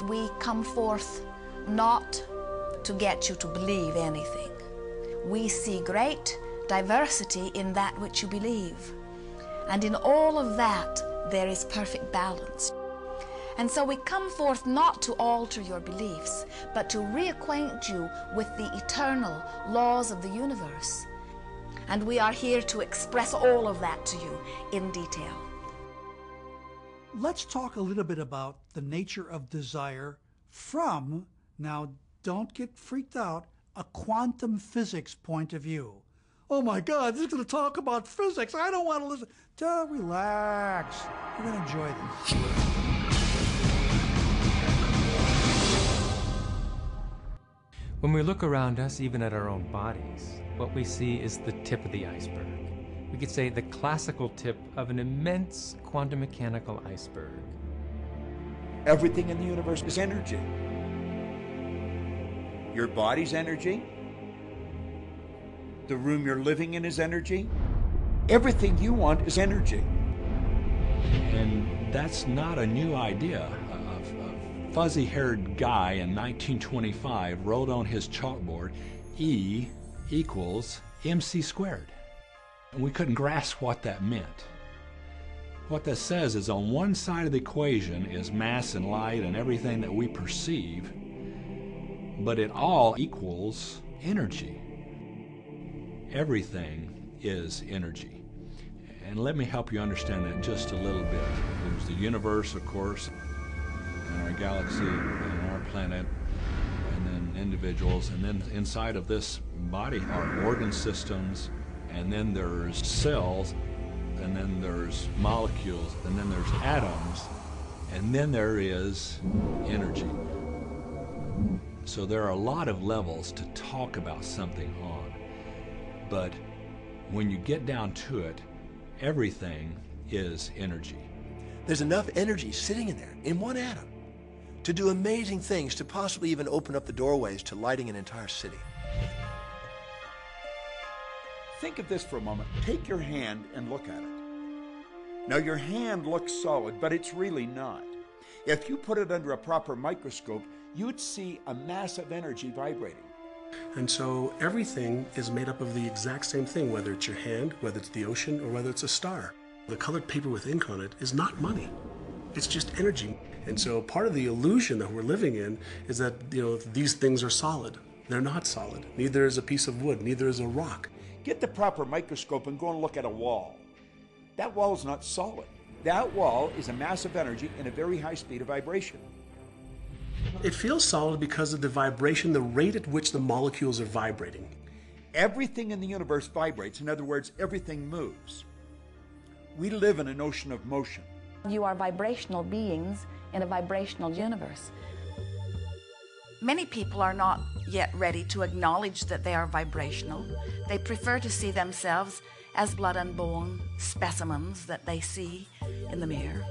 We come forth not to get you to believe anything. We see great diversity in that which you believe. And in all of that, there is perfect balance. And so we come forth not to alter your beliefs, but to reacquaint you with the eternal laws of the universe. And we are here to express all of that to you in detail. Let's talk a little bit about the nature of desire from, now don't get freaked out, a quantum physics point of view. Oh my God, this is going to talk about physics. I don't want to listen. Relax. You're going to enjoy this. When we look around us, even at our own bodies, what we see is the tip of the iceberg. We could say the classical tip of an immense quantum mechanical iceberg. Everything in the universe is energy. Your body's energy. The room you're living in is energy. Everything you want is energy. And that's not a new idea. A fuzzy-haired guy in 1925 wrote on his chalkboard, E equals mc squared. And we couldn't grasp what that meant. What that says is on one side of the equation is mass and light and everything that we perceive, but it all equals energy. Everything is energy. And let me help you understand that just a little bit. There's the universe, of course, and our galaxy, and our planet, and then individuals, and then inside of this body are organ systems, and then there's cells, and then there's molecules, and then there's atoms, and then there is energy. So there are a lot of levels to talk about something on, but when you get down to it, everything is energy. There's enough energy sitting in there, in one atom, to do amazing things, to possibly even open up the doorways to lighting an entire city. Think of this for a moment. Take your hand and look at it. Now your hand looks solid, but it's really not. If you put it under a proper microscope, you'd see a mass of energy vibrating. And so everything is made up of the exact same thing, whether it's your hand, whether it's the ocean, or whether it's a star. The colored paper with ink on it is not money. It's just energy. And so part of the illusion that we're living in is that, these things are solid. They're not solid. Neither is a piece of wood, neither is a rock. Get the proper microscope and go and look at a wall. That wall is not solid. That wall is a mass of energy in a very high speed of vibration. It feels solid because of the vibration, the rate at which the molecules are vibrating. Everything in the universe vibrates. In other words, everything moves. We live in an ocean of motion. You are vibrational beings in a vibrational universe. Many people are not yet ready to acknowledge that they are vibrational. They prefer to see themselves as blood and bone specimens that they see in the mirror.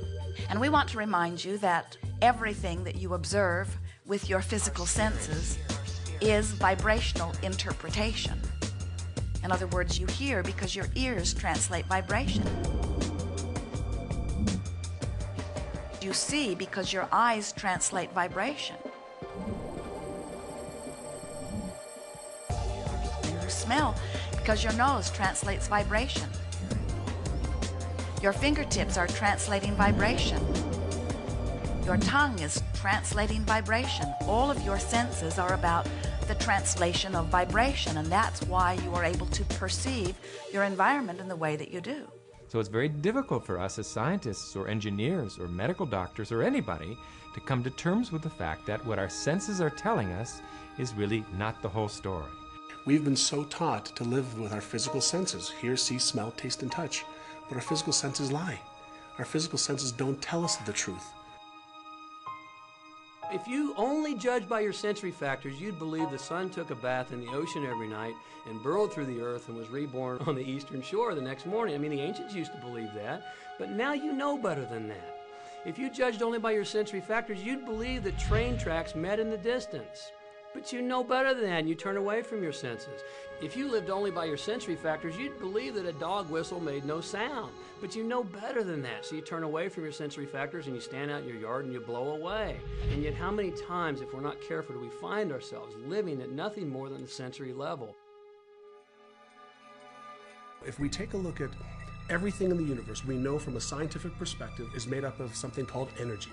And we want to remind you that everything that you observe with your physical senses is vibrational interpretation. In other words, you hear because your ears translate vibration. You see because your eyes translate vibration. You smell because your nose translates vibration. Your fingertips are translating vibration. Your tongue is translating vibration. All of your senses are about the translation of vibration, and that's why you are able to perceive your environment in the way that you do. So it's very difficult for us as scientists or engineers or medical doctors or anybody to come to terms with the fact that what our senses are telling us is really not the whole story. We've been so taught to live with our physical senses, hear, see, smell, taste, and touch. But our physical senses lie. Our physical senses don't tell us the truth. If you only judged by your sensory factors, you'd believe the sun took a bath in the ocean every night and burrowed through the earth and was reborn on the eastern shore the next morning. I mean, the ancients used to believe that, but now you know better than that. If you judged only by your sensory factors, you'd believe that train tracks met in the distance. But you know better than that, and you turn away from your senses. If you lived only by your sensory factors, you'd believe that a dog whistle made no sound. But you know better than that, so you turn away from your sensory factors and you stand out in your yard and you blow away. And yet how many times, if we're not careful, do we find ourselves living at nothing more than the sensory level? If we take a look at everything in the universe, we know from a scientific perspective is made up of something called energy.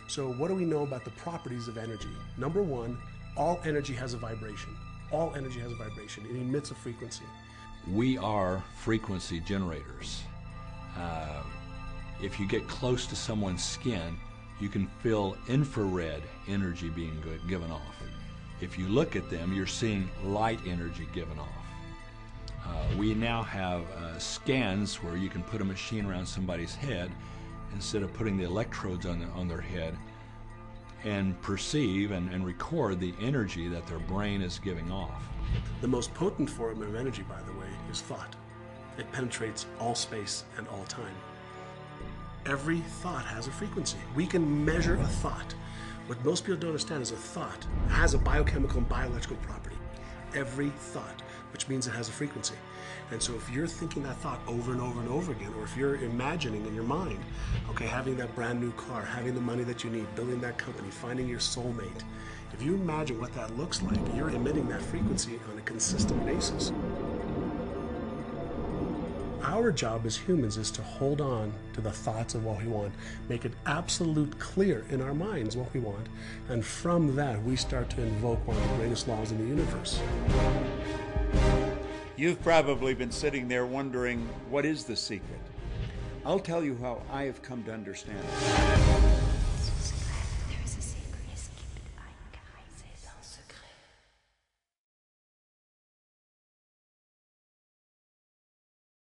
So what do we know about the properties of energy? Number one, all energy has a vibration. All energy has a vibration. It emits a frequency. We are frequency generators. If you get close to someone's skin, you can feel infrared energy being given off. If you look at them, you're seeing light energy given off. We now have scans where you can put a machine around somebody's head instead of putting the electrodes on their head, and perceive and record the energy that their brain is giving off. The most potent form of energy, by the way, is thought. It penetrates all space and all time. Every thought has a frequency. We can measure a thought. What most people don't understand is a thought has a biochemical and biological property. Every thought, which means it has a frequency. And so if you're thinking that thought over and over and over again, or if you're imagining in your mind, okay, having that brand new car, having the money that you need, building that company, finding your soulmate, if you imagine what that looks like, you're emitting that frequency on a consistent basis. Our job as humans is to hold on to the thoughts of what we want, make it absolute clear in our minds what we want, and from that we start to invoke one of the greatest laws in the universe. You've probably been sitting there wondering, what is the secret? I'll tell you how I have come to understand it.